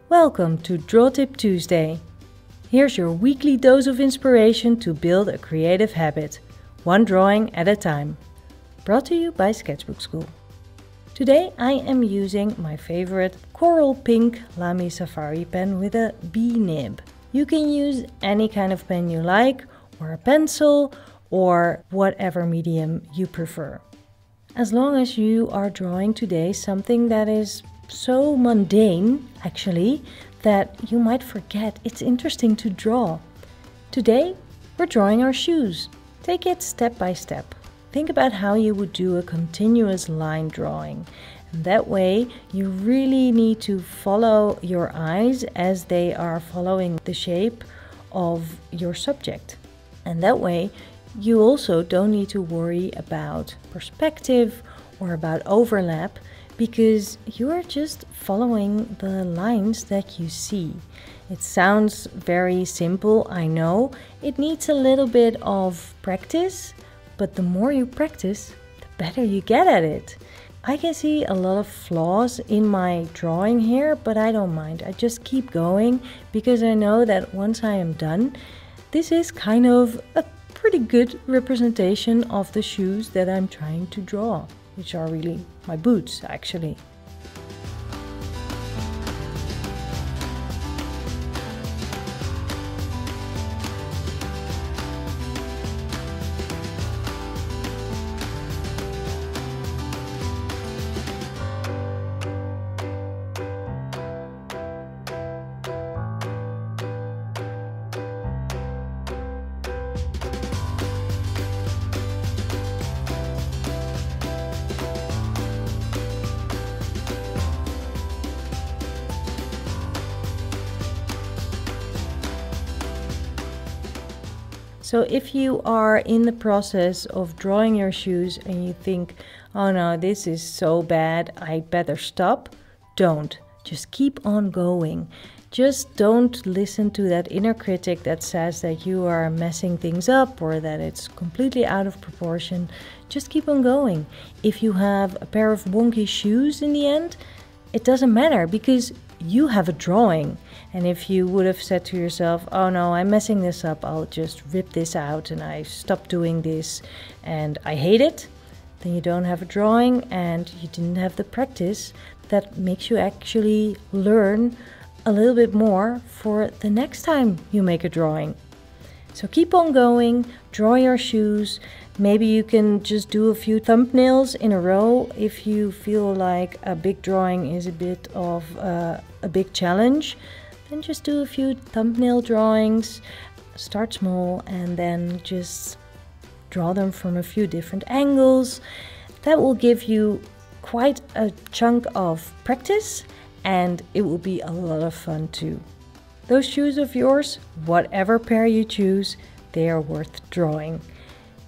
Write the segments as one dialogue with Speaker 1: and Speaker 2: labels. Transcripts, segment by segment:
Speaker 1: Welcome to Draw Tip Tuesday. Here's your weekly dose of inspiration to build a creative habit, one drawing at a time. Brought to you by Sketchbook School. Today I am using my favorite coral pink Lamy Safari pen with a B nib. You can use any kind of pen you like, or a pencil, or whatever medium you prefer. As long as you are drawing today something that is so mundane, actually, that you might forget it's interesting to draw. Today, we're drawing our shoes. Take it step by step. Think about how you would do a continuous line drawing. And that way, you really need to follow your eyes as they are following the shape of your subject. And that way, you also don't need to worry about perspective or about overlap, because you are just following the lines that you see. It sounds very simple, I know. It needs a little bit of practice, but the more you practice, the better you get at it. I can see a lot of flaws in my drawing here, but I don't mind. I just keep going because I know that once I am done, this is kind of a pretty good representation of the shoes that I'm trying to draw, which are really my boots, actually. So if you are in the process of drawing your shoes and you think, oh no, this is so bad, I'd better stop, don't. Just keep on going. Just don't listen to that inner critic that says that you are messing things up or that it's completely out of proportion. Just keep on going. If you have a pair of wonky shoes in the end, it doesn't matter because you have a drawing. And if you would have said to yourself, oh no, I'm messing this up, I'll just rip this out and I stop doing this and I hate it, then you don't have a drawing and you didn't have the practice that makes you actually learn a little bit more for the next time you make a drawing. So keep on going, draw your shoes. Maybe you can just do a few thumbnails in a row if you feel like a big drawing is a bit of a big challenge. Then just do a few thumbnail drawings, start small, and then just draw them from a few different angles. That will give you quite a chunk of practice and it will be a lot of fun too. Those shoes of yours, whatever pair you choose, they are worth drawing.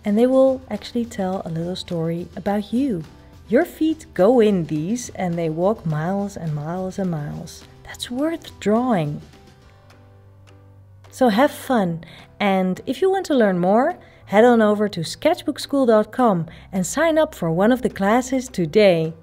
Speaker 1: And they will actually tell a little story about you. Your feet go in these and they walk miles and miles and miles. That's worth drawing. So have fun, and if you want to learn more, head on over to sketchbookschool.com and sign up for one of the classes today.